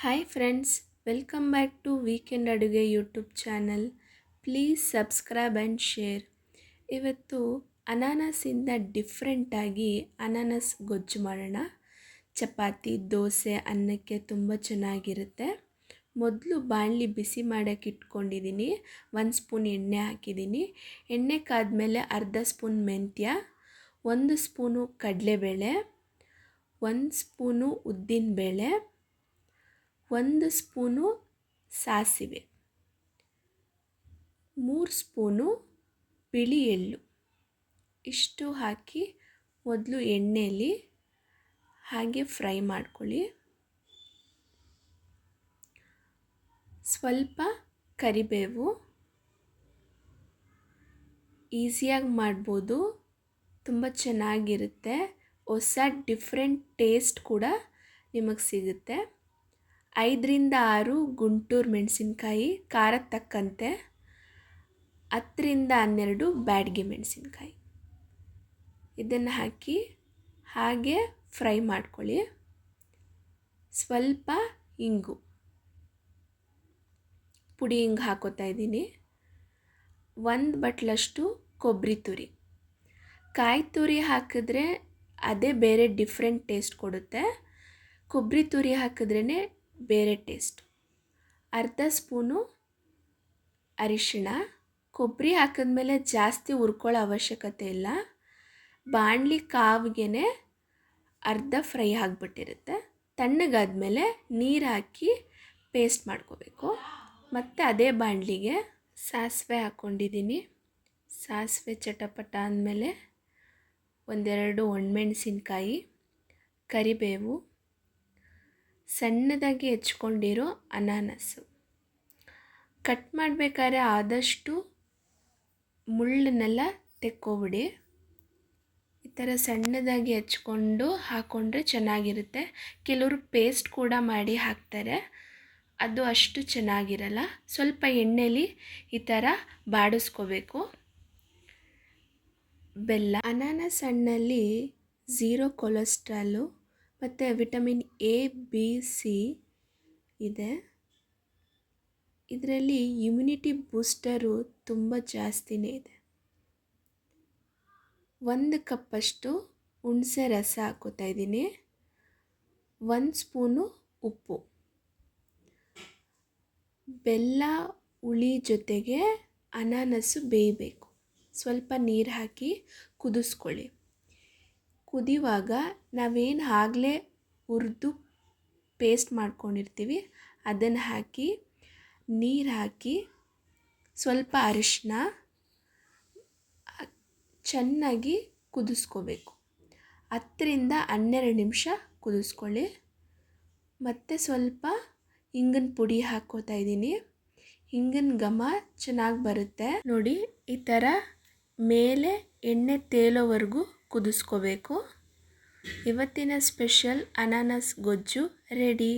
Hi friends, welcome back to weekend ಅಡುಗೆ YouTube channel. Please subscribe and share. ಇವತ್ತು ಅನಾನಸಿಂದ ಡಿಫ್ರೆಂಟಾಗಿ ಅನಾನಸ್ ಗೊಜ್ಜು ಮಾಡೋಣ. ಚಪಾತಿ, ದೋಸೆ, ಅನ್ನಕ್ಕೆ ತುಂಬ ಚೆನ್ನಾಗಿರುತ್ತೆ. ಮೊದಲು ಬಾಣಲಿ ಬಿಸಿ ಮಾಡೋಕ್ಕೆ ಇಟ್ಕೊಂಡಿದ್ದೀನಿ. 1 ಸ್ಪೂನ್ ಎಣ್ಣೆ ಹಾಕಿದ್ದೀನಿ. ಎಣ್ಣೆ ಕಾದ್ಮೇಲೆ ಅರ್ಧ ಸ್ಪೂನ್ ಮೆಂತ್ಯ, 1 ಸ್ಪೂನು ಕಡಲೆಬೇಳೆ, 1 ಸ್ಪೂನು ಉದ್ದಿನಬೇಳೆ, 1 ಸ್ಪೂನು ಸಾಸಿವೆ, 3 ಸ್ಪೂನು ಬಿಳಿ ಎಳ್ಳು ಇಷ್ಟು ಹಾಕಿ ಮೊದಲು ಎಣ್ಣೆಯಲ್ಲಿ ಹಾಗೆ ಫ್ರೈ ಮಾಡ್ಕೊಳ್ಳಿ. ಸ್ವಲ್ಪ ಕರಿಬೇವು, ಈಸಿಯಾಗಿ ಮಾಡ್ಬೋದು, ತುಂಬ ಚೆನ್ನಾಗಿರುತ್ತೆ. ಹೊಸ ಡಿಫ್ರೆಂಟ್ ಟೇಸ್ಟ್ ಕೂಡ ನಿಮಗೆ ಸಿಗುತ್ತೆ. 5ರಿಂದ 6 ಗುಂಟೂರು ಮೆಣಸಿನ್ಕಾಯಿ ಖಾರದ ತಕ್ಕಂತೆ, 10ರಿಂದ 12 ಬ್ಯಾಡಗಿ ಮೆಣಸಿನ್ಕಾಯಿ ಇದನ್ನು ಹಾಕಿ ಹಾಗೆ ಫ್ರೈ ಮಾಡ್ಕೊಳ್ಳಿ. ಸ್ವಲ್ಪ ಇಂಗು ಪುಡಿ ಹಿಂಗೆ ಹಾಕೋತಾ ಇದ್ದೀನಿ. 1 ಬಟ್ಲಷ್ಟು ಕೊಬ್ಬರಿ ತುರಿ. ಕಾಯಿ ತುರಿ ಹಾಕಿದ್ರೆ ಅದೇ ಬೇರೆ ಡಿಫ್ರೆಂಟ್ ಟೇಸ್ಟ್ ಕೊಡುತ್ತೆ. ಕೊಬ್ಬರಿ ತುರಿ ಹಾಕಿದ್ರೇ ಬೇರೆ ಟೇಸ್ಟ್. ಅರ್ಧ ಸ್ಪೂನು ಅರಿಶಿಣ. ಕೊಬ್ಬರಿ ಹಾಕಿದ್ಮೇಲೆ ಜಾಸ್ತಿ ಹುರ್ಕೊಳ್ಳೋ ಅವಶ್ಯಕತೆ ಇಲ್ಲ. ಬಾಣಲಿ ಕಾವಿಗೆ ಅರ್ಧ ಫ್ರೈ ಆಗಿಬಿಟ್ಟಿರುತ್ತೆ. ತಣ್ಣಗಾದ್ಮೇಲೆ ನೀರು ಹಾಕಿ ಪೇಸ್ಟ್ ಮಾಡ್ಕೋಬೇಕು. ಮತ್ತು ಅದೇ ಬಾಣಲಿಗೆ ಸಾಸಿವೆ ಹಾಕ್ಕೊಂಡಿದ್ದೀನಿ. ಸಾಸಿವೆ ಚಟಪಟ ಅಂದಮೇಲೆ 1-2 ಒಣಮೆಣಸಿನ್ಕಾಯಿ, ಕರಿಬೇವು, ಸಣ್ಣದಾಗಿ ಹೆಚ್ಕೊಂಡಿರೋ ಅನಾನಸ್ಸು. ಕಟ್ ಮಾಡಬೇಕಾದ್ರೆ ಆದಷ್ಟು ಮುಳ್ಳನ್ನೆಲ್ಲ ತೆಕ್ಕೊಬಿಡಿ. ಈ ಥರ ಸಣ್ಣದಾಗಿ ಹೆಚ್ಕೊಂಡು ಹಾಕ್ಕೊಂಡ್ರೆ ಚೆನ್ನಾಗಿರುತ್ತೆ. ಕೆಲವರು ಪೇಸ್ಟ್ ಕೂಡ ಮಾಡಿ ಹಾಕ್ತಾರೆ, ಅದು ಅಷ್ಟು ಚೆನ್ನಾಗಿರಲ್ಲ. ಸ್ವಲ್ಪ ಎಣ್ಣೆಲಿ ಈ ಥರ ಬಾಡಿಸ್ಕೋಬೇಕು. ಬೆಲ್ಲ. ಅನಾನಸ್ ಹಣ್ಣಲ್ಲಿ 0 ಕೊಲೆಸ್ಟ್ರಾಲು ಮತ್ತು ವಿಟಮಿನ್ A, B, C ಇದೆ. ಇದರಲ್ಲಿ ಇಮ್ಯುನಿಟಿ ಬೂಸ್ಟರು ತುಂಬ ಜಾಸ್ತಿನೇ ಇದೆ. 1 ಕಪ್ಪಷ್ಟು ಹುಣಸೆ ರಸ ಹಾಕೋತಾ ಇದ್ದೀನಿ. 1 ಸ್ಪೂನು ಉಪ್ಪು. ಬೆಲ್ಲ ಹುಳಿ ಜೊತೆಗೆ ಅನಾನಸ್ಸು ಬೇಯಬೇಕು. ಸ್ವಲ್ಪ ನೀರು ಹಾಕಿ ಕುದಿಸ್ಕೊಳ್ಳಿ. ಕುದಿಯುವಾಗ ನಾವೇನು ಆಗಲೇ ಹುರಿದು ಪೇಸ್ಟ್ ಮಾಡ್ಕೊಂಡಿರ್ತೀವಿ ಅದನ್ನು ಹಾಕಿ, ನೀರು ಹಾಕಿ, ಸ್ವಲ್ಪ ಅರಿಶಿನ ಚೆನ್ನಾಗಿ ಕುದಿಸ್ಕೋಬೇಕು. 10ರಿಂದ 12 ನಿಮಿಷ ಕುದಿಸ್ಕೊಳ್ಳಿ. ಮತ್ತು ಸ್ವಲ್ಪ ಇಂಗಿನ ಪುಡಿ ಹಾಕ್ಕೋತಾ ಇದ್ದೀನಿ. ಇಂಗಿನ ಘಮ ಚೆನ್ನಾಗಿ ಬರುತ್ತೆ ನೋಡಿ. ಈ ಥರ ಮೇಲೆ ಎಣ್ಣೆ ತೇಲೋವರೆಗೂ ಕುದಿಸ್ಕೋಬೇಕು. ಇವತ್ತಿನ ಸ್ಪೆಷಲ್ ಅನಾನಸ್ ಗೊಜ್ಜು ರೆಡಿ.